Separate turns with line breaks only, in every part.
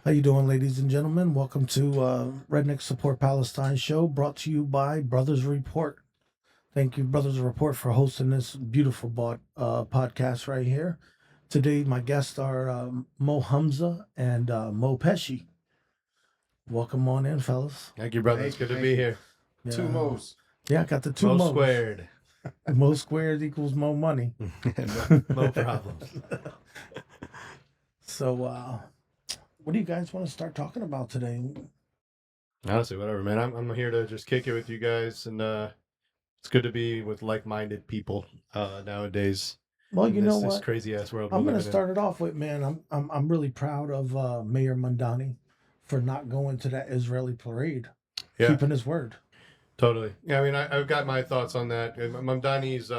How you doing, ladies and gentlemen? Welcome to Rednecks Support Palestine show, brought to you by Brothers Report. Thank you, Brothers Report, for hosting this beautiful podcast right here. Today, my guests are Mo Hamzah and Mo Peci. Welcome on in, fellas.
Thank you, brother. It's good to be here.
Yeah.
Two Mo's.
Yeah, I got the two
Mo
Mo's.
squared.
Mo squared equals Mo money.
Mo problems.
So, what do you guys want to start talking about today?
Honestly, whatever, man. I'm here to just kick it with you guys, and it's good to be with like-minded people nowadays.
Well, you know
This
what?
crazy ass world.
I'm
we're
going to
living in.
start it off with, man. I'm really proud of Mayor Mandani for not going to that Israeli parade,
Yeah,
keeping his word.
totally. Yeah, I mean, I've got my thoughts on that. Mamdani's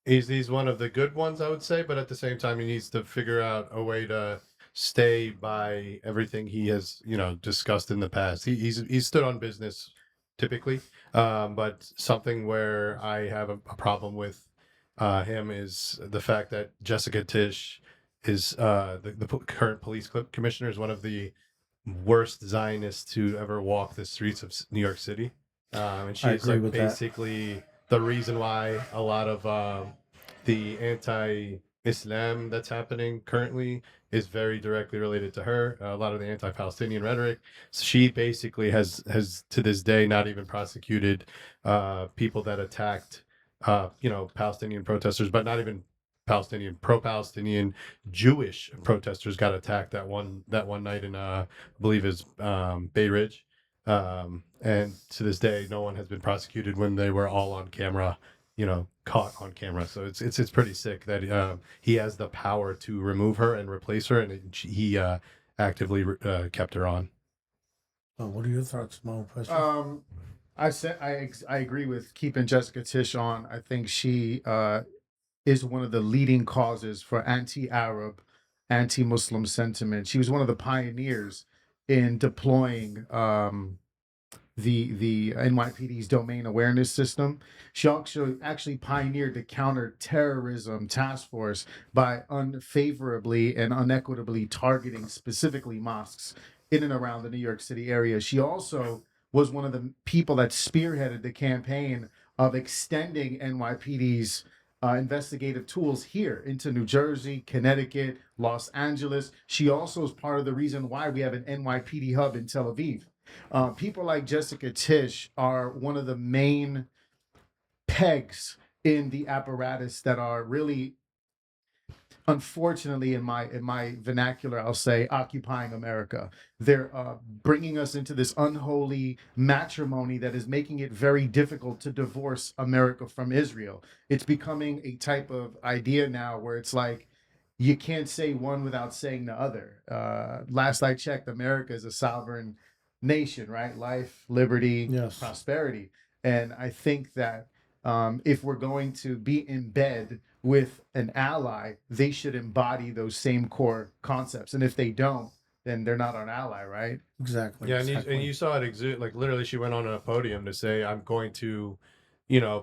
he's one of the good ones, I would say, but at the same time, he needs to figure out a way to stay by everything he has, discussed in the past. He's stood on business typically, but something where I have a problem with him is the fact that Jessica Tisch is the current police commissioner, is one of the worst Zionists to ever walk the streets of New York City, and
I
she's
agree
like
with that.
basically the reason why a lot of the anti-Islam that's happening currently is very directly related to her. A lot of the anti-Palestinian rhetoric. So she basically has to this day not even prosecuted people that attacked Palestinian protesters, but not even pro-Palestinian Jewish protesters got attacked that one night in I believe is Bay Ridge. And to this day, no one has been prosecuted when they were all on camera, caught on camera. So it's pretty sick that he has the power to remove her and replace her, and he actively kept her on.
What are your thoughts, Mo?
I agree with keeping Jessica Tisch on. I think she is one of the leading causes for anti-Arab, anti-Muslim sentiment. She was one of the pioneers in deploying the NYPD's domain awareness system. She actually pioneered the counter-terrorism task force by unfavorably and unequitably targeting specifically mosques in and around the New York City area. She also was one of the people that spearheaded the campaign of extending NYPD's investigative tools here into New Jersey, Connecticut, Los Angeles. She also is part of the reason why we have an NYPD hub in Tel Aviv. People like Jessica Tisch are one of the main pegs in the apparatus that are really, unfortunately, in my vernacular, I'll say, occupying America. They're bringing us into this unholy matrimony that is making it very difficult to divorce America from Israel. It's becoming a type of idea now where it's like you can't say one without saying the other. Last I checked, America is a sovereign nation, right? Life, liberty,
Yes.
prosperity. And I think that if we're going to be in bed with an ally, they should embody those same core concepts. And if they don't, then they're not our ally, right?
Exactly.
Yeah,
exactly.
and you saw it exude, like literally she went on a podium to say, I'm going to,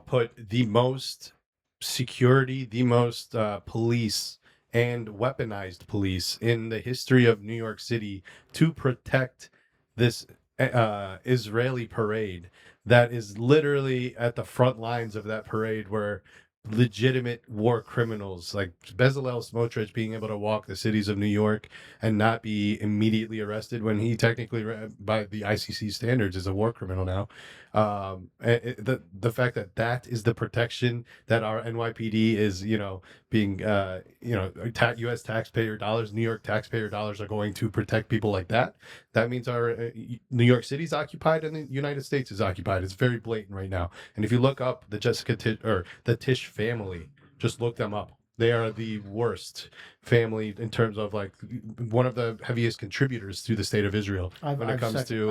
put the most security, the most police and weaponized police in the history of New York City to protect this Israeli parade that is literally at the front lines of that parade where legitimate war criminals like Bezalel Smotrich being able to walk the cities of New York and not be immediately arrested when he technically, by the ICC standards, is a war criminal now. The fact that that is the protection that our NYPD is, being, U.S. taxpayer dollars, New York taxpayer dollars are going to protect people like that. That means our New York City's occupied and the United States is occupied. It's very blatant right now. And if you look up the Jessica Tisch or the Tisch family, just look them up. They are the worst family in terms of like one of the heaviest contributors to the state of Israel when it comes to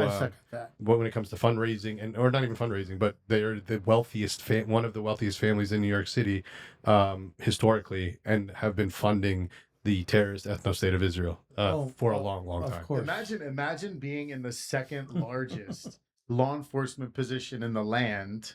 fundraising or not even fundraising, but they are the wealthiest one of the wealthiest families in New York City historically, and have been funding the terrorist ethno-state of Israel for a long, long time.
Of course.
Imagine being in the second largest law enforcement position in the land,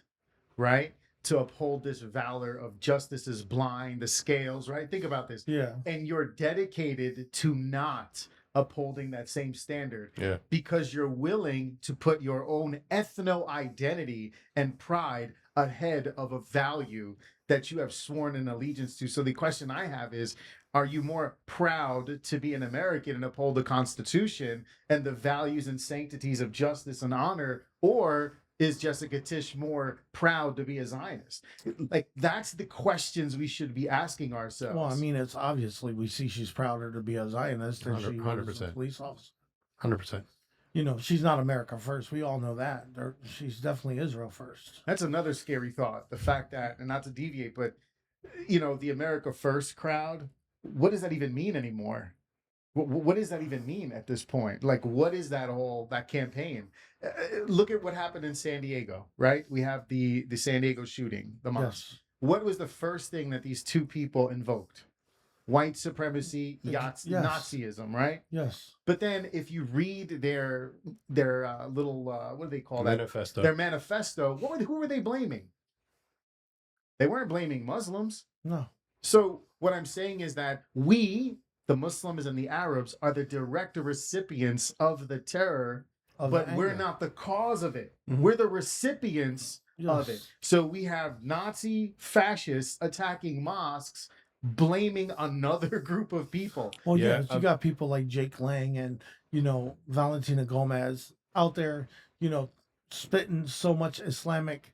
right? To uphold this valor of justice is blind, the scales, right? Think about this.
Yeah.
And you're dedicated to not upholding that same standard.
Yeah.
Because you're willing to put your own ethno identity and pride ahead of a value that you have sworn an allegiance to. So the question I have is, are you more proud to be an American and uphold the Constitution and the values and sanctities of justice and honor, or is Jessica Tish more proud to be a Zionist? Like, that's the questions we should be asking ourselves.
Well, I mean, it's obviously we see she's prouder to be a Zionist than she was as a
100%.
police officer.
100%.
You know, she's not America first. We all know that. She's definitely Israel first.
That's another scary thought. The fact that, and not to deviate, but, you know, the America First crowd, what does that even mean anymore? What does that even mean at this point? Like, what is that campaign? Look at what happened in San Diego, right? We have the San Diego shooting, the mosque.
Yes.
What was the first thing that these two people invoked? White supremacy,
Yes.
Nazism, right?
Yes.
But then if you read their little, what do they call that?
Manifesto.
Their manifesto, who were they blaming? They weren't blaming Muslims.
No.
So what I'm saying is that we, the Muslims and the Arabs, are the direct recipients of the terror, but we're not the cause of it.
Mhm.
We're the recipients of it.
Yes.
So we have Nazi fascists attacking mosques, blaming another group of people.
Well,
Yeah,
yeah, you got people like Jake Lang and, you know, Valentina Gomez out there, you know, spitting so much Islamic,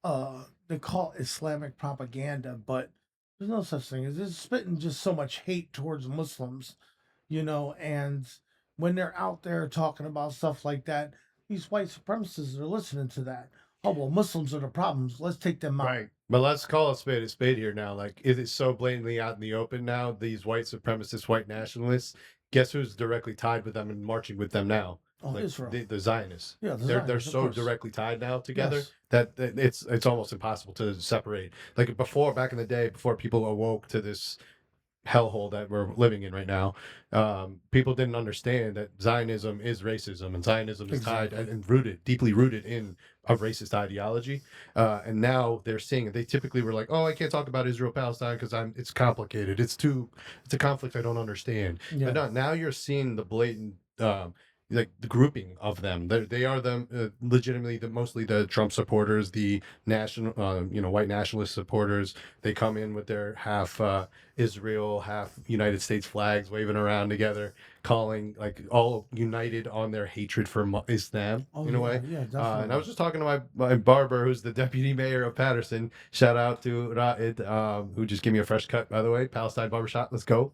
they call it Islamic propaganda, but there's no such thing as it's spitting just so much hate towards Muslims, you know, and when they're out there talking about stuff like that, these white supremacists are listening to that. Oh, well, Muslims are the problems. Let's take them out.
Right.
But let's call a spade here now. Like, it is so blatantly out in the open now. These white supremacists, white nationalists. Guess who's directly tied with them and marching with them now?
Oh,
Like,
Israel.
the Zionists.
Yeah, the
They're
Zionists, of
so
course.
directly tied now together
Yes.
that it's almost impossible to separate. Like before, back in the day, before people awoke to this hellhole that we're living in right now, people didn't understand that Zionism is racism, and Zionism is tied and rooted, deeply rooted in a racist ideology. And now they're seeing it. They typically were like, "Oh, I can't talk about Israel Palestine because it's complicated. It's a conflict I don't understand."
Yeah.
But no, now you're seeing the blatant. Like the grouping of them, they are them legitimately mostly the Trump supporters, the national, white nationalist supporters. They come in with their half Israel, half United States flags waving around together, calling like all united on their hatred for Islam in a way.
Yeah, definitely.
And I was just talking to my barber, who's the deputy mayor of Patterson. Shout out to Ra'id, who just gave me a fresh cut, by the way. Palestine Barbershop, let's go.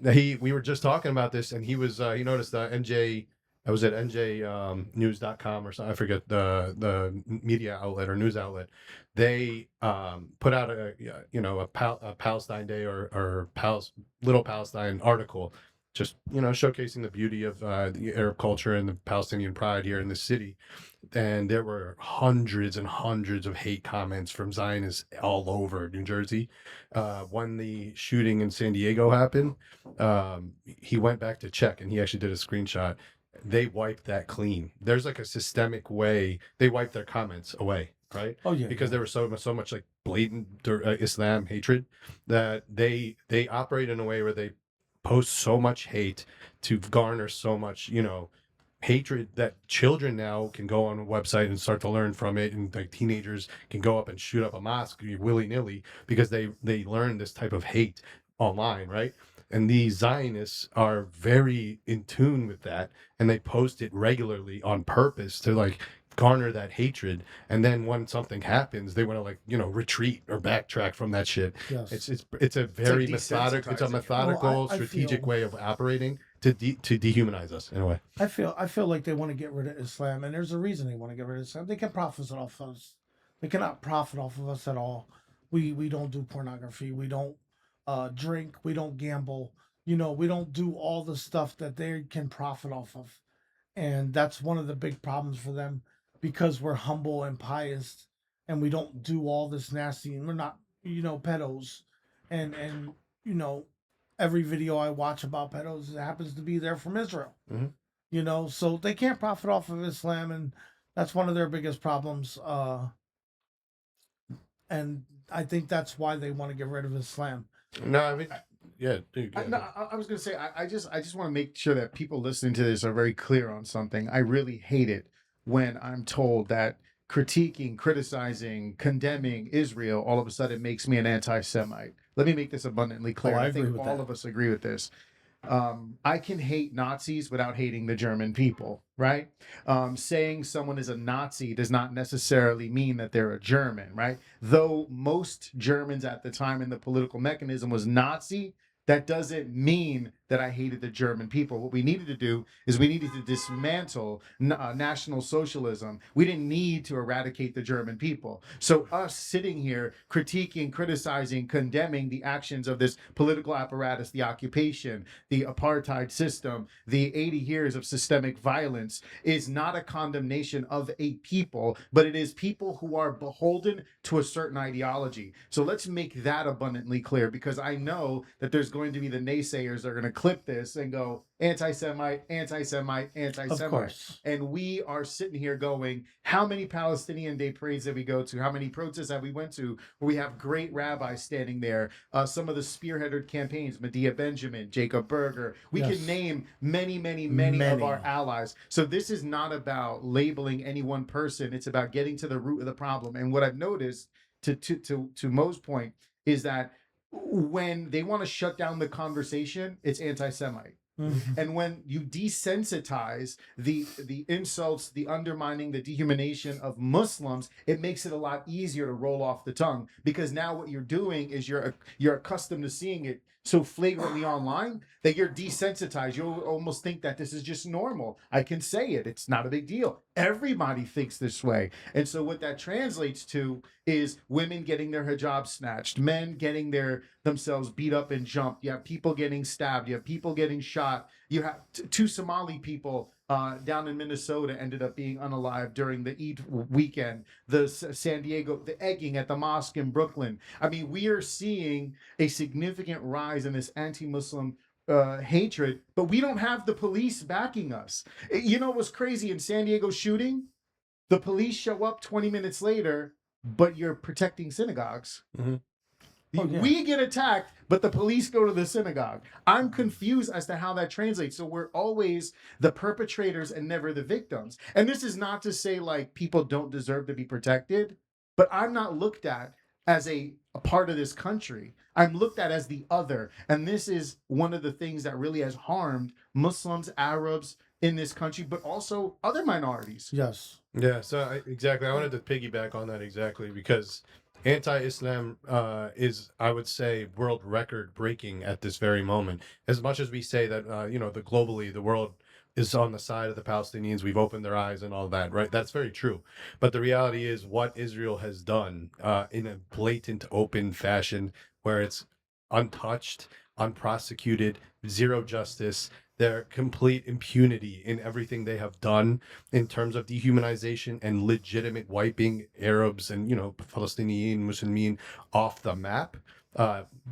We were just talking about this, and he noticed NJ. I was at njnews.com or something. I forget the media outlet or news outlet. They put out a Palestine Day or Little Palestine article, just showcasing the beauty of the Arab culture and the Palestinian pride here in the city. And there were hundreds and hundreds of hate comments from Zionists all over New Jersey. When the shooting in San Diego happened, he went back to check, and he actually did a screenshot. They wiped that clean. There's like a systemic way they wipe their comments away, right?
Oh yeah,
Because there was so much like blatant Islam hatred that they operate in a way where they post so much hate to garner so much hatred that children now can go on a website and start to learn from it, and like teenagers can go up and shoot up a mosque willy-nilly because they learn this type of hate online, right? And these Zionists are very in tune with that, and they post it regularly on purpose to like garner that hatred. And then when something happens, they want to retreat or backtrack from that shit.
yes.
It's a very
desensitizing.
methodical,
I
strategic
feel-
way of operating to dehumanize us in a way.
I feel like they want to get rid of Islam, and there's a reason they want to get rid of Islam. They can profit off us. They cannot profit off of us at all. We don't do pornography. We don't drink. We don't gamble. We don't do all the stuff that they can profit off of, and that's one of the big problems for them because we're humble and pious, and we don't do all this nasty, and we're not pedos, and every video I watch about pedos happens to be there from Israel.
Mhm.
So they can't profit off of Islam, and that's one of their biggest problems. And I think that's why they want to get rid of Islam.
No, I mean, Yeah, dude,
I,
yeah.
no, I was gonna say I just want to make sure that people listening to this are very clear on something. I really hate it when I'm told that critiquing, criticizing, condemning Israel all of a sudden makes me an anti-Semite. Let me make this abundantly clear.
Oh, I
I
agree
think
with
all
that.
of us agree with this. I can hate Nazis without hating the German people, right? Saying someone is a Nazi does not necessarily mean that they're a German, right? Though most Germans at the time in the political mechanism was Nazi, that doesn't mean that I hated the German people. What we needed to do is we needed to dismantle National Socialism. We didn't need to eradicate the German people. So us sitting here critiquing, criticizing, condemning the actions of this political apparatus, the occupation, the apartheid system, the 80 years of systemic violence is not a condemnation of a people, but it is people who are beholden to a certain ideology. So let's make that abundantly clear, because I know that there's going to be the naysayers that are going to clip this and go anti-Semite, anti-Semite,
Of
anti-Semite.
course.
And we are sitting here going, how many Palestinian Day parades have we go to? How many protests have we went to where we have great rabbis standing there? Some of the spearheaded campaigns, Medea Benjamin, Jacob Berger. We
Yes.
can name many of our
Many.
allies. So this is not about labeling any one person. It's about getting to the root of the problem. And what I've noticed, to Mo's point, is that when they want to shut down the conversation, it's anti-Semite.
Mhm.
And when you desensitize the insults, the undermining, the dehumanization of Muslims, it makes it a lot easier to roll off the tongue, because now what you're doing is you're accustomed to seeing it so flagrantly online that you're desensitized. You'll almost think that this is just normal. I can say it. It's not a big deal. Everybody thinks this way. And so what that translates to is women getting their hijab snatched, men getting themselves beat up and jumped. You have people getting stabbed. You have people getting shot. You have two Somali people down in Minnesota ended up being unalive during the Eid weekend. The San Diego, the egging at the mosque in Brooklyn. I mean, we are seeing a significant rise in this anti-Muslim hatred, but we don't have the police backing us. You know what's crazy? In San Diego shooting, the police show up 20 minutes later, but you're protecting synagogues.
Mhm.
Oh, yeah.
We get attacked, but the police go to the synagogue. I'm confused as to how that translates. So we're always the perpetrators and never the victims. And this is not to say like people don't deserve to be protected, but I'm not looked at as a part of this country. I'm looked at as the other. And this is one of the things that really has harmed Muslims, Arabs in this country, but also other minorities.
Yes.
Yeah, so exactly. I wanted to piggyback on that exactly because anti-Islam is, I would say, world record breaking at this very moment. As much as we say that, globally, the world is on the side of the Palestinians, we've opened their eyes and all that, right? That's very true. But the reality is what Israel has done in a blatant, open fashion where it's untouched, unprosecuted, zero justice, their complete impunity in everything they have done in terms of dehumanization and legitimate wiping Arabs and, Palestinian, Muslimin off the map,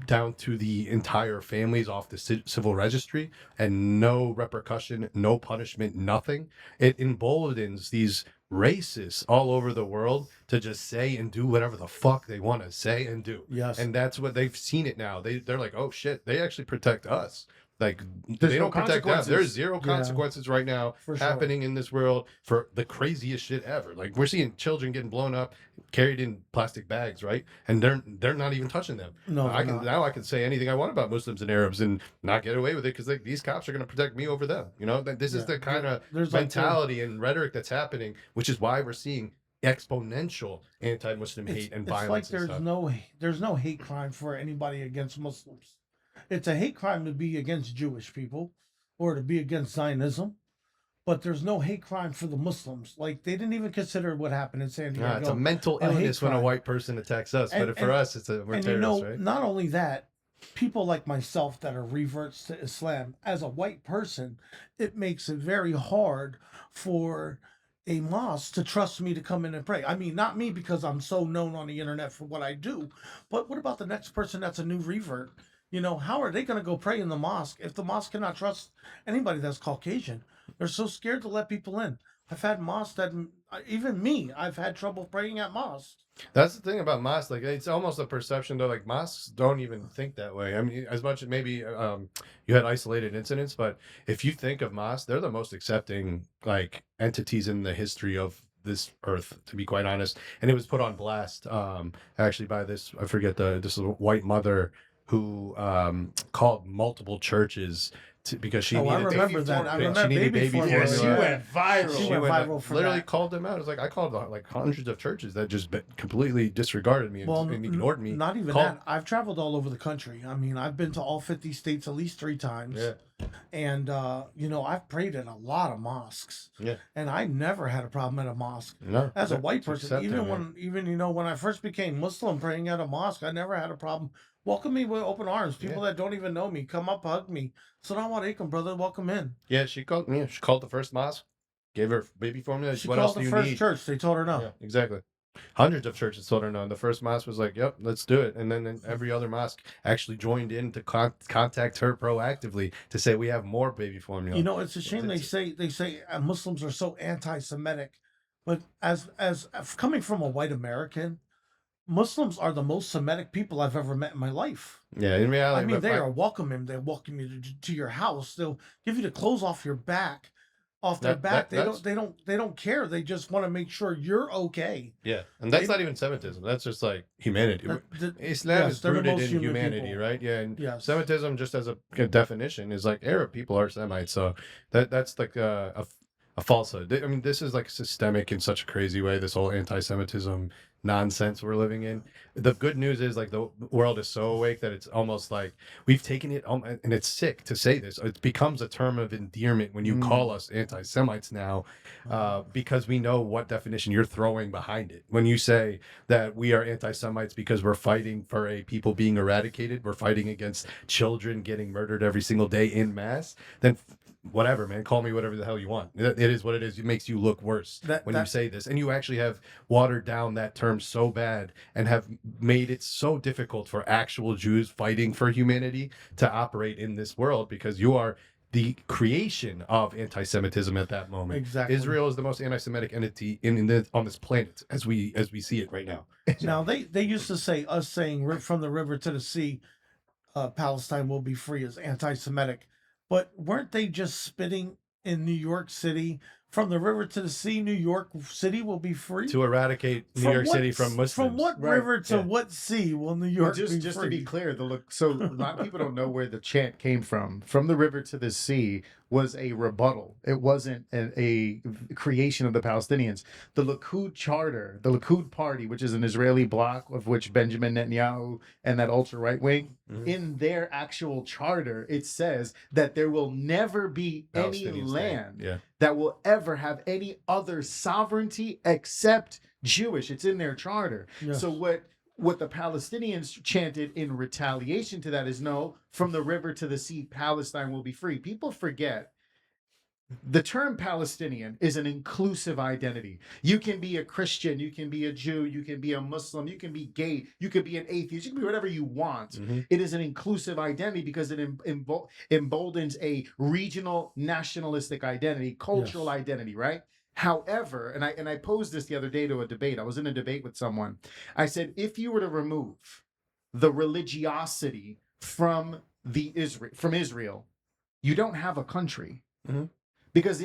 down to the entire families off the civil registry, and no repercussion, no punishment, nothing. It emboldens these racists all over the world to just say and do whatever the fuck they want to say and do.
Yes.
And that's what they've seen it now. They're like, oh shit, they actually protect us. Like
There's
they
no
don't protect them.
consequences.
There's zero
Yeah.
consequences right now
For sure.
happening in this world for the craziest shit ever. Like we're seeing children getting blown up, carried in plastic bags, right? And they're not even touching them.
No,
I
they're
can
not.
I can say anything I want about Muslims and Arabs and not get away with it because these cops are going to protect me over them. This is
Yeah.
the kind of
There's like
mentality and rhetoric that's happening, which is why we're seeing exponential anti-Muslim
it's,
hate and
it's
violence.
like
and stuff.
there's no hate crime for anybody against Muslims. It's a hate crime to be against Jewish people or to be against Zionism, but there's no hate crime for the Muslims. Like they didn't even consider what happened in San Diego.
It's a mental
a hate
illness when a
crime.
white person attacks us,
And-
but for
and-
us, we're
And
terrorists, right?
not only that, people like myself that are reverts to Islam, as a white person, it makes it very hard for a mosque to trust me to come in and pray. I mean, not me because I'm so known on the internet for what I do, but what about the next person that's a new revert? How are they going to go pray in the mosque if the mosque cannot trust anybody that's Caucasian? They're so scared to let people in. I've had mosques that Even me, I've had trouble praying at mosques.
That's the thing about mosques. Like, it's almost a perception though. Like, mosques don't even think that way. I mean, as much as maybe you had isolated incidents, but if you think of mosques, they're the most accepting like entities in the history of this earth, to be quite honest. And it was put on blast actually by this, I forget, this white mother who called multiple churches because she
Oh, I
needed
remember that. I remember
she needed
baby
baby
formula.
Yeah, she
formula.
went viral.
She went viral for
literally
that.
called them out. It's like I called like hundreds of churches that just completely disregarded me
Well,
and ignored me.
not even
Called-
that. I've traveled all over the country. I mean, I've been to all 50 states at least 3 times.
Yeah,
And, I've prayed at a lot of mosques.
yeah,
And I never had a problem at a mosque.
no.
As a white
it's
person,
accepting,
even
man.
when I first became Muslim praying at a mosque, I never had a problem. Welcome me with open arms. People that don't even know me, come up, hug me. Salaam alaikum, brother. Welcome in.
Yeah, she called me. She called the first mosque, gave her baby formula.
She
What else
called
do
the
you
first
need?
church. They told her no.
Yeah, exactly. Hundreds of churches told her no. And the first mosque was like, "Yep, let's do it." And then every other mosque actually joined in to contact her proactively to say we have more baby formula.
It's a shame they say Muslims are so anti-Semitic, but as coming from a white American, Muslims are the most Semitic people I've ever met in my life.
Yeah, in reality,
I mean,
but
they are welcoming. They welcome you to your house. They'll give you the clothes off your back, off their back. They don't care. They just want to make sure you're okay.
Yeah, and that's
They-
not even Semitism. That's just like humanity. Islam
yes,
is
they're the
rooted
most
in
human
humanity,
people.
right? Yeah, and
Yes.
Semitism, just as a definition, is like Arab people are Semites. So that's like a falsehood. I mean, this is like systemic in such a crazy way. This whole anti-Semitism nonsense we're living in. The good news is like the world is so awake that it's almost like we've taken it, and it's sick to say this. It becomes a term of endearment when you call us anti-Semites now, because we know what definition you're throwing behind it. When you say that we are anti-Semites because we're fighting for a people being eradicated, we're fighting against children getting murdered every single day in mass, then whatever, man, call me whatever the hell you want. It is what it is. It makes you look worse when you say this, and you actually have watered down that term so bad and have made it so difficult for actual Jews fighting for humanity to operate in this world, because you are the creation of anti-Semitism at that moment.
Exactly.
Israel is the most anti-Semitic entity on this planet as we see it right now.
Now they used to say us saying from the river to the sea, Palestine will be free is anti-Semitic, but weren't they just spitting in New York City? From the river to the sea, New York City will be free.
To eradicate New York City from Muslims.
From what
Right,
river to
yeah.
what sea will New York be
Just
free?
to be clear, so a lot of people don't know where the chant came from. From the river to the sea was a rebuttal. It wasn't a creation of the Palestinians. The Likud charter, the Likud party, which is an Israeli bloc of which Benjamin Netanyahu and that ultra right wing, in their actual charter, it says that there will never be any
Palestinian state.
land
Yeah.
that will ever have any other sovereignty except Jewish. It's in their charter.
Yes.
So what the Palestinians chanted in retaliation to that is, no, from the river to the sea, Palestine will be free. People forget the term Palestinian is an inclusive identity. You can be a Christian, you can be a Jew, you can be a Muslim, you can be gay, you can be an atheist, you can be whatever you want. It is an inclusive identity because it emboldens a regional nationalistic identity, cultural identity, right? However, and I posed this the other day to a debate. I was in a debate with someone. I said, if you were to remove the religiosity from Israel, you don't have a country. Because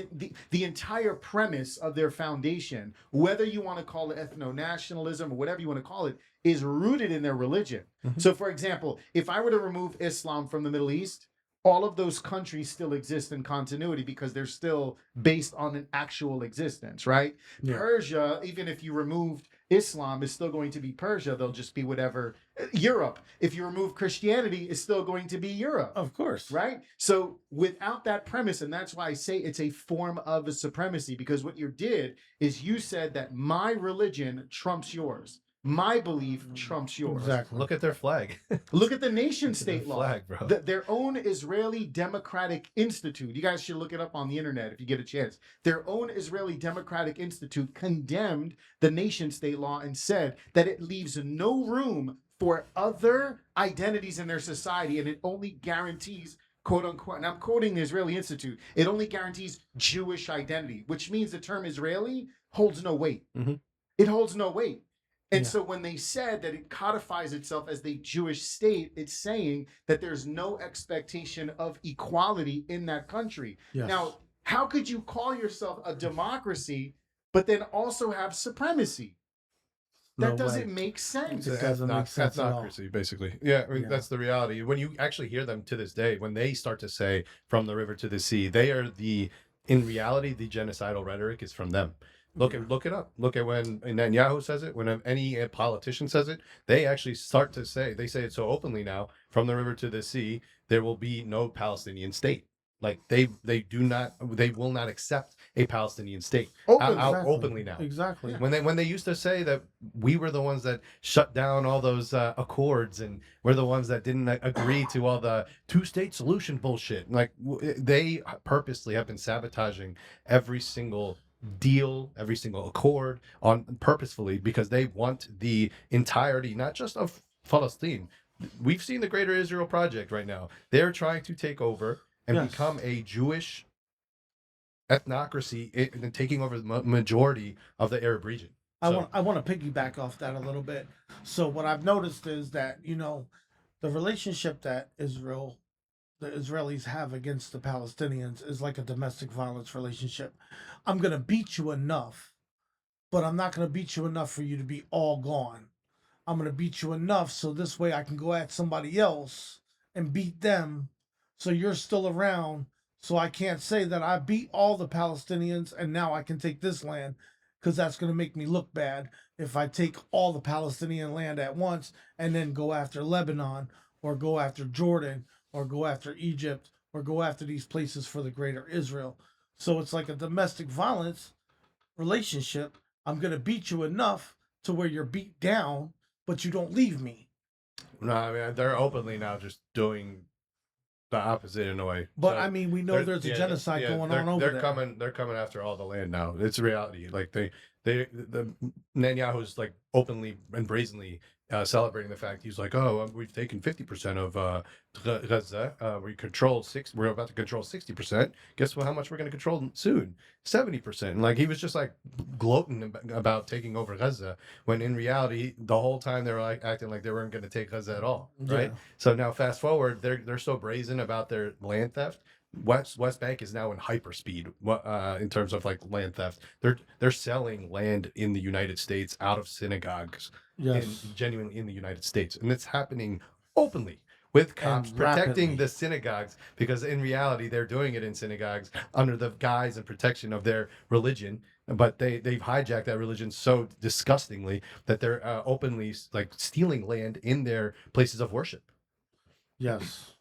the entire premise of their foundation, whether you want to call it ethno-nationalism or whatever you want to call it, is rooted in their religion. So, for example, if I were to remove Islam from the Middle East, all of those countries still exist in continuity because they're still based on an actual existence, right?
Yeah.
Persia, even if you removed Islam, is still going to be Persia. They'll just be whatever. Europe, if you remove Christianity, is still going to be Europe.
Of course.
Right? So without that premise, and that's why I say it's a form of a supremacy, because what you did is you said that my religion trumps yours. My belief trumps yours.
Exactly.
Look at their flag.
Look at the nation state law.
Flag, bro.
Their own Israeli Democratic Institute. You guys should look it up on the internet if you get a chance. Their own Israeli Democratic Institute condemned the nation state law and said that it leaves no room for other identities in their society, and it only guarantees quote unquote, and I'm quoting the Israeli Institute, it only guarantees Jewish identity, which means the term Israeli holds no weight.
Mhm.
It holds no weight. And
Yeah.
so when they said that it codifies itself as the Jewish state, it's saying that there's no expectation of equality in that country.
Yes.
Now, how could you call yourself a democracy, but then also have supremacy?
No
That doesn't
way.
make sense.
It doesn't make sense at all.
Ethnocracy, basically. Yeah, I mean,
Yeah.
that's the reality. When you actually hear them to this day, when they start to say "from the river to the sea," they are in reality, the genocidal rhetoric is from them. Look it up. Look at when Netanyahu says it. When any politician says it, they actually start to say. They say it so openly now. From the river to the sea, there will be no Palestinian state. Like they will not accept a Palestinian state out
Exactly.
openly now.
Exactly.
When they used to say that we were the ones that shut down all those accords and we're the ones that didn't agree to all the two-state solution bullshit, like they purposely have been sabotaging every single deal, every single accord on purposefully because they want the entirety, not just of Palestine. We've seen the Greater Israel Project right now. They're trying to take over and
Yes.
become a Jewish ethnocracy and taking over the majority of the Arab region.
I want to piggyback off that a little bit. So what I've noticed is that the relationship that the Israelis have against the Palestinians is like a domestic violence relationship. I'm gonna beat you enough, but I'm not gonna beat you enough for you to be all gone. I'm gonna beat you enough so this way I can go at somebody else and beat them, so you're still around. So I can't say that I beat all the Palestinians and now I can take this land, because that's gonna make me look bad if I take all the Palestinian land at once and then go after Lebanon or go after Jordan or go after Egypt or go after these places for the greater Israel. So it's like a domestic violence relationship. I'm gonna beat you enough to where you're beat down, but you don't leave me.
No, I mean they're openly now just doing the opposite in a way.
But
So
I mean, we know there's a genocide going on over
they're
there.
they're coming after all the land now. It's reality. Like the Netanyahu's like openly and brazenly celebrating the fact he's like, oh, we've taken 50% of Gaza. We're about to control 60%. Guess what? How much we're going to control soon? 70%. And like he was just like gloating about taking over Gaza, when in reality, the whole time they were like acting like they weren't going to take Gaza at all, right?
Yeah.
So now fast forward, they're so brazen about their land theft. West Bank is now in hyperspeed in terms of like land theft. They're selling land in the United States out of synagogues,
Yes.
genuinely in the United States, and it's happening openly with cops
And
protecting
rapidly.
the synagogues, because in reality they're doing it in synagogues under the guise and protection of their religion, but they've hijacked that religion so disgustingly that they're openly like stealing land in their places of worship.
Yes.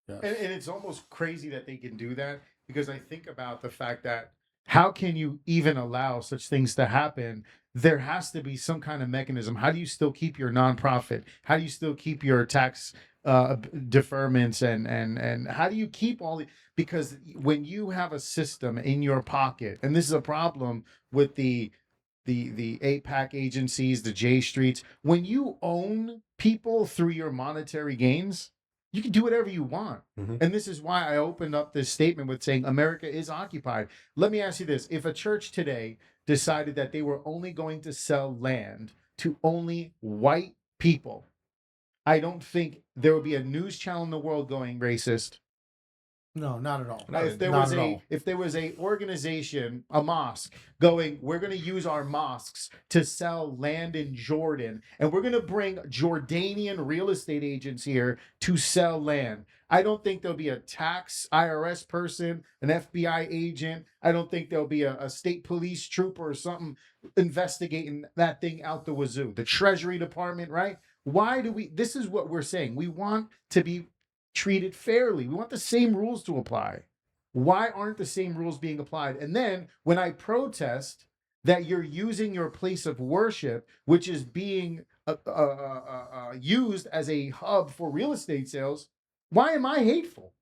Yes.
And it's almost crazy that they can do that, because I think about the fact that how can you even allow such things to happen? There has to be some kind of mechanism. How do you still keep your nonprofit? How do you still keep your tax deferments and how do you keep all the, because when you have a system in your pocket, and this is a problem with the APAC agencies, the J Streets, when you own people through your monetary gains, you can do whatever you want.
Mhm.
And this is why I opened up this statement with saying America is occupied. Let me ask you this. If a church today decided that they were only going to sell land to only white people, I don't think there would be a news channel in the world going racist.
No, not at all.
No,
If there
not
was
at
a
all.
if there was a organization, a mosque, going, we're going to use our mosques to sell land in Jordan, and we're going to bring Jordanian real estate agents here to sell land. I don't think there'll be a tax IRS person, an FBI agent. I don't think there'll be a state police trooper or something investigating that thing out the wazoo. The Treasury Department, right? Why do we? This is what we're saying. We want to be treated fairly. We want the same rules to apply. Why aren't the same rules being applied? And then when I protest that you're using your place of worship, which is being used as a hub for real estate sales, why am I hateful?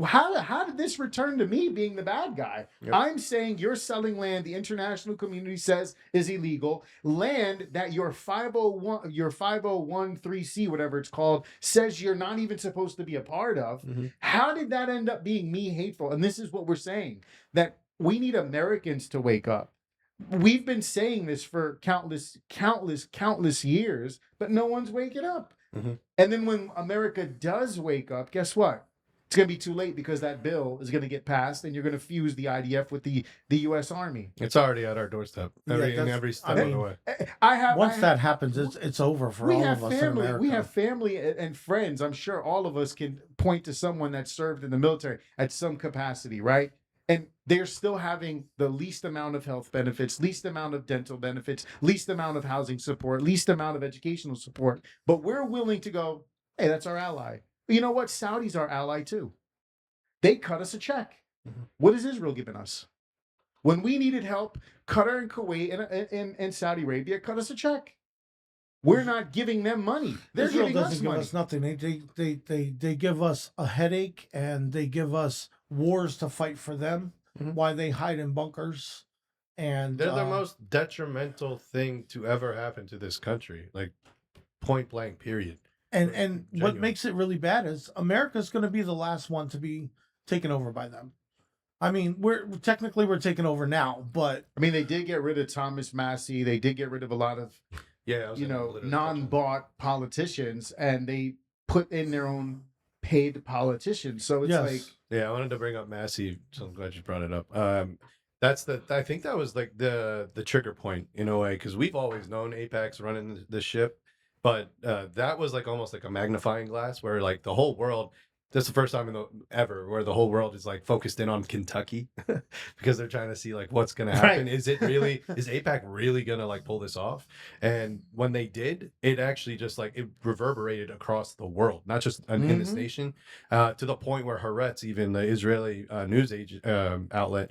How did this return to me being the bad guy?
Yep.
I'm saying you're selling land the international community says is illegal, land that your 501(c), whatever it's called, says you're not even supposed to be a part of.
Mhm.
How did that end up being me hateful? And this is what we're saying, that we need Americans to wake up. We've been saying this for countless years, but no one's waking up.
Mhm.
And then when America does wake up, guess what? It's going to be too late, because that bill is going to get passed and you're going to fuse the IDF with the U.S. Army.
It's already at our doorstep. Every step of the way.
Once that happens, it's over for all of us in America.
We have family and friends. I'm sure all of us can point to someone that served in the military at some capacity, right? And they're still having the least amount of health benefits, least amount of dental benefits, least amount of housing support, least amount of educational support. But we're willing to go, hey, that's our ally. But you know what? Saudi's our ally too. They cut us a check.
Mhm.
What has Israel given us? When we needed help, Qatar and Kuwait and Saudi Arabia cut us a check. We're not giving them money. They're
Israel
giving us
doesn't give
money.
us nothing. They give us a headache, and they give us wars to fight for them.
Mhm.
Why they hide in bunkers, and
They're the most detrimental thing to ever happen to this country. Like, point blank, period.
and what
Genuine.
makes it really bad is America's going to be the last one to be taken over by them. I mean, we're taking over now, but
I mean, they did get rid of Thomas Massey. They did get rid of a lot of,
Yeah, I was gonna literally touch on that.
non-bought politicians, and they put in their own paid politicians. So it's
yes,
like,
Yeah, I wanted to bring up Massey, so I'm glad you brought it up. I think that was like the trigger point in a way, because we've always known APAC's running the ship, but that was like almost like a magnifying glass where like the whole world. That's the first time ever where the whole world is like focused in on Kentucky because they're trying to see like what's gonna happen.
Right.
Is APAC really gonna like pull this off? And when they did, it actually just like it reverberated across the world, not just in this
Mhm.
nation, to the point where Haaretz, even the Israeli news outlet,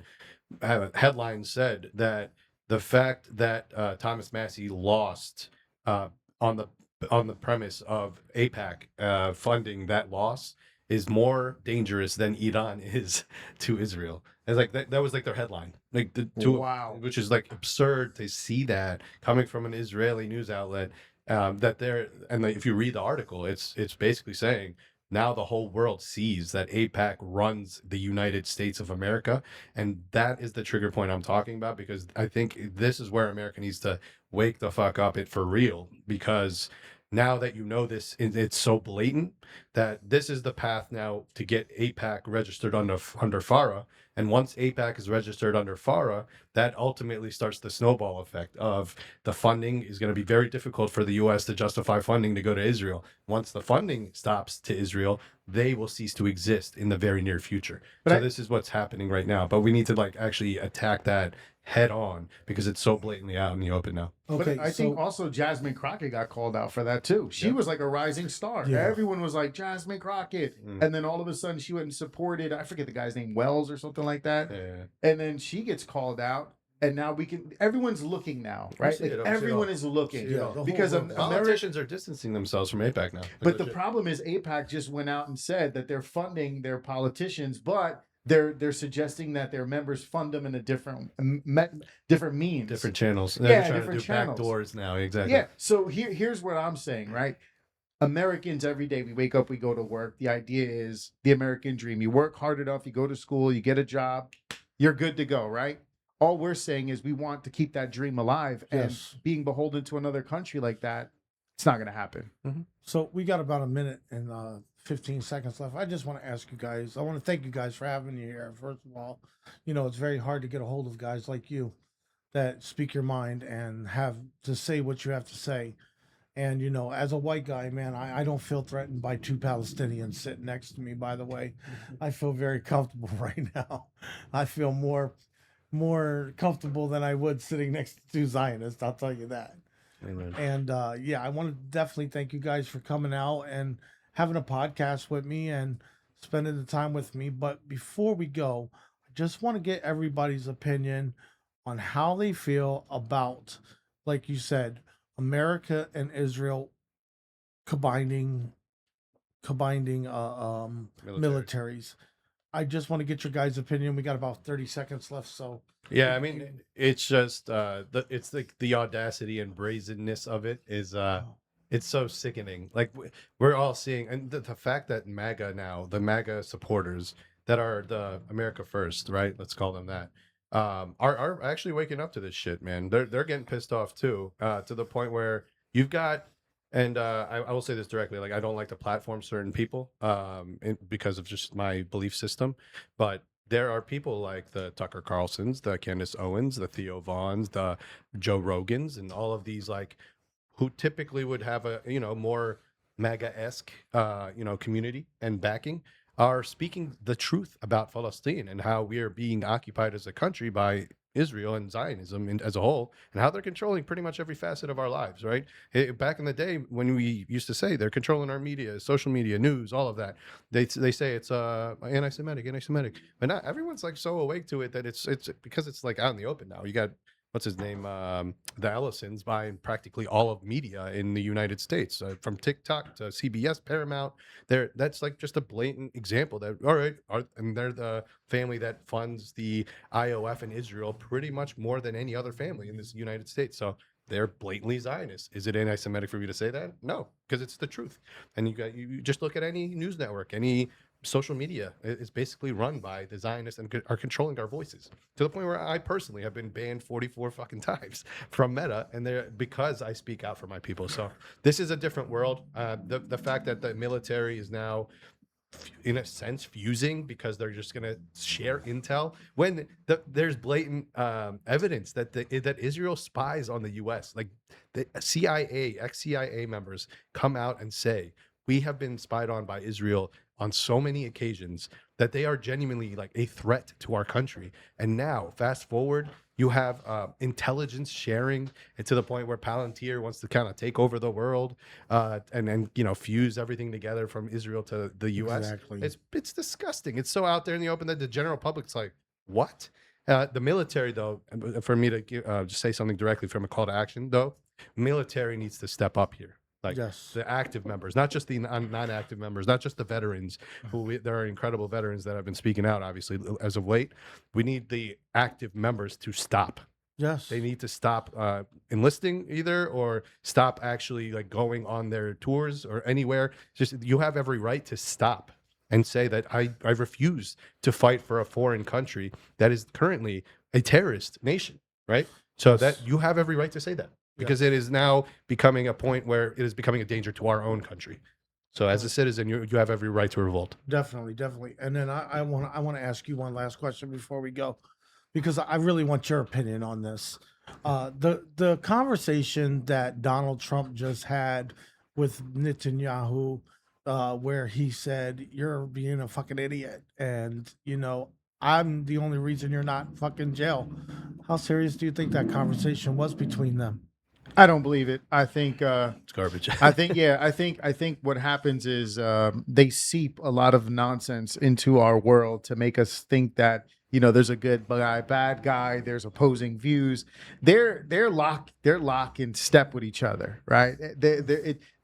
headline said that the fact that Thomas Massey lost on the premise of APAC funding that loss is more dangerous than Iran is to Israel. It's like that was like their headline, like
Wow.
which is like absurd to see that coming from an Israeli news outlet. That they're and like, if you read the article, it's basically saying now the whole world sees that APAC runs the United States of America, and that is the trigger point I'm talking about, because I think this is where America needs to wake the fuck up for real, because now that you know this, it's so blatant that this is the path now to get APAC registered under FARA. And once APAC is registered under FARA, that ultimately starts the snowball effect of the funding is going to be very difficult for the U.S. to justify funding to go to Israel. Once the funding stops to Israel, they will cease to exist in the very near future.
But
This is what's happening right now. But we need to like actually attack that head on because it's so blatantly out in the open now.
okay.
But I think also Jasmine Crockett got called out for that too. She
Yeah.
was like a rising star.
Yeah.
Everyone was like, Jasmine Crockett. And then all of a sudden she went and supported, I forget the guy's name, Wells or something like that.
Yeah.
And then she gets called out. And now everyone's looking now, right?
see
Like
it, I see it
everyone
all.
is looking.
See it all.
the whole
Because
world-
Politicians are distancing themselves from APAC now. Like,
But the
legit.
problem is APAC just went out and said that they're funding their politicians, but they're suggesting that their members fund them in a different means.
different channels.
Yeah,
They're trying
different
to do
channels.
back doors now. Exactly.
Yeah. So here's what I'm saying, right? Americans, every day we wake up, we go to work. The idea is the American dream. You work hard enough, you go to school, you get a job, you're good to go, right? All we're saying is we want to keep that dream alive,
Yes.
and being beholden to another country like that, it's not going to happen.
So we got about a minute and 15 seconds left. I just want to ask you guys. I want to thank you guys for having me here. First of all, it's very hard to get a hold of guys like you that speak your mind and have to say what you have to say. And as a white guy, man, I don't feel threatened by two Palestinians sitting next to me. By the way, I feel very comfortable right now. I feel more comfortable than I would sitting next to two Zionists. I'll tell you that.
Amen.
And yeah, I want to definitely thank you guys for coming out and having a podcast with me and spending the time with me. But before we go, I just want to get everybody's opinion on how they feel about, like you said, America and Israel combining
Military.
militaries. I just want to get your guys' opinion. We got about 30 seconds left, so
Yeah, I mean, it's just it's like the audacity and brazenness of it is it's so sickening. Like we're all seeing, and the fact that MAGA now, the MAGA supporters that are the America First, right? Let's call them that, are actually waking up to this shit, man. They're getting pissed off too, to the point where you've got. And I will say this directly, like I don't like to platform certain people because of just my belief system, but there are people like the Tucker Carlsons, the Candace Owens, the Theo Vaughns, the Joe Rogans, and all of these like who typically would have a more MAGA-esque community and backing are speaking the truth about Palestine and how we are being occupied as a country by Israel and Zionism as a whole, and how they're controlling pretty much every facet of our lives, right? Back in the day when we used to say they're controlling our media, social media, news, all of that, they say it's anti-Semitic, but not everyone's like so awake to it that it's because it's like out in the open now. You got what's his name, the Ellisons buying practically all of media in the United States, from TikTok to CBS, Paramount. That's like just a blatant example that all right, and they're the family that funds the IOF in Israel pretty much more than any other family in this United States. So they're blatantly Zionist. Is it anti-Semitic for me to say that? No, because it's the truth. And you just look at any news network, any social media is basically run by the Zionists and are controlling our voices to the point where I personally have been banned 44 fucking times from Meta, and they're because I speak out for my people. So this is a different world. The fact that the military is now, in a sense, fusing because they're just going to share intel when there's blatant evidence that Israel spies on the U.S. Like the CIA, ex-CIA members come out and say we have been spied on by Israel on so many occasions that they are genuinely like a threat to our country. And now, fast forward, you have intelligence sharing, and to the point where Palantir wants to kind of take over the world, and fuse everything together from Israel to the U.S.
Exactly.
It's disgusting. It's so out there in the open that the general public's like, what? The military, though, for me to just say something directly from a call to action, though, military needs to step up here. Like
yes,
the active members, not just the non-active members, not just the veterans. There are incredible veterans that have been speaking out, obviously, as of late. We need the active members to stop.
yes,
They need to stop enlisting either, or stop actually like going on their tours or anywhere. Just you have every right to stop and say that I refuse to fight for a foreign country that is currently a terrorist nation, right? So
Yes.
that you have every right to say that. Because it is now becoming a point where it is becoming a danger to our own country. So as a citizen, you have every right to revolt.
definitely. And then I want to ask you one last question before we go, because I really want your opinion on this. The conversation that Donald Trump just had with Netanyahu, where he said you're being a fucking idiot, and I'm the only reason you're not fucking jail. How serious do you think that conversation was between them?
I don't believe it. I think
It's garbage.
I think what happens is they seep a lot of nonsense into our world to make us think that there's a good guy, bad guy, there's opposing views. They're lock in step with each other, right?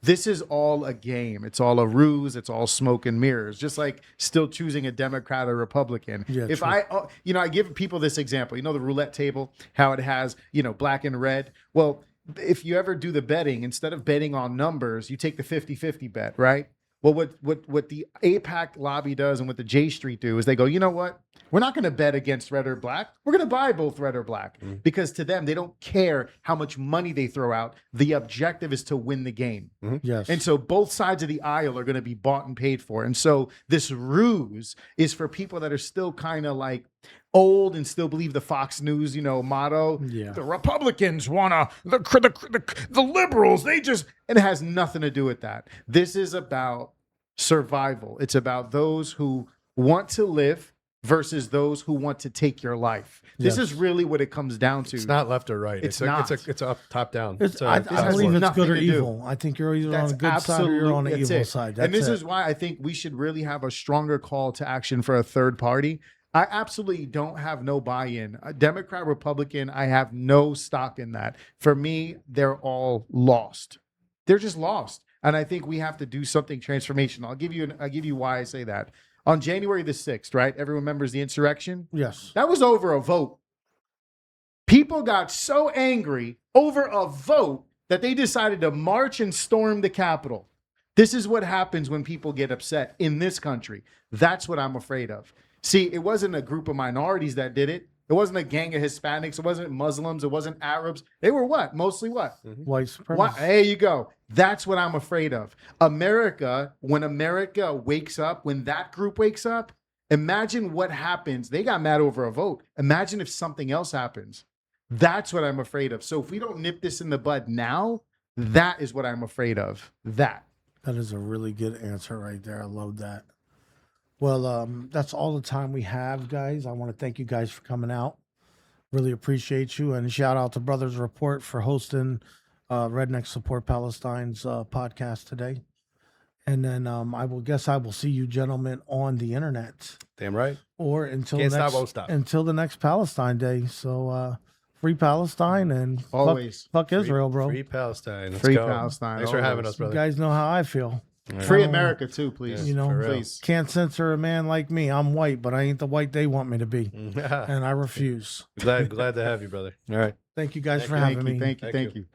This is all a game. It's all a ruse. It's all smoke and mirrors. Just like still choosing a Democrat or Republican.
Yeah,
if
true.
I give people this example. The roulette table, how it has black and red. Well, if you ever do the betting, instead of betting on numbers, you take the 50-50 bet, right? Well, what the AIPAC lobby does and what the J Street do is they go, you know what? We're not going to bet against red or black. We're going to buy both red or black because to them, they don't care how much money they throw out. The objective is to win the game.
Yes.
And so both sides of the aisle are going to be bought and paid for. And so this ruse is for people that are still kind of like old and still believe the Fox News, motto.
Yeah.
The Republicans want the liberals. And it has nothing to do with that. This is about survival. It's about those who want to live versus those who want to take your life. This
Yes.
is really what it comes down to.
It's not left or right.
It's
It's up, top down.
I believe it's
nothing
good or
to do.
evil. I think you're either on the good side or you're on the
that's
evil
it.
side.
And this
That's
is why I think we should really have a stronger call to action for a third party. I absolutely don't have no buy-in. A Democrat, Republican, I have no stock in that. For me, they're all lost. They're just lost. And I think we have to do something transformational. I'll give you why I say that. On January the 6th, right? Everyone remembers the insurrection?
Yes.
That was over a vote. People got so angry over a vote that they decided to march and storm the Capitol. This is what happens when people get upset in this country. That's what I'm afraid of. See, it wasn't a group of minorities that did it. It wasn't a gang of Hispanics. It wasn't Muslims. It wasn't Arabs. They were what? Mostly what?
White supremacists.
There you go. That's what I'm afraid of. America, when America wakes up, when that group wakes up, imagine what happens. They got mad over a vote. Imagine if something else happens. That's what I'm afraid of. So if we don't nip this in the bud now, that is what I'm afraid of. That
is a really good answer right there. I love that. Well, that's all the time we have, guys. I want to thank you guys for coming out. Really appreciate you. And shout out to Brothers Report for hosting Rednecks Support Palestine's podcast today. And then I will see you gentlemen on the internet.
Damn right.
Or until
Can't
next,
stop, won't stop.
until the next Palestine Day. So free Palestine and
always
fuck Israel, bro.
Free Palestine. Let's
Free
go.
Palestine,
Thanks for having
always.
us, brother.
You guys know how I feel.
Free America too, please.
You know,
for real.
please.
Can't censor a man like me. I'm white, but I ain't the white they want me to be. And I refuse.
glad to have you, brother. All right.
Thank you guys for
Thank
having
you,
me.
thank you,
Thank
thank
you.
you.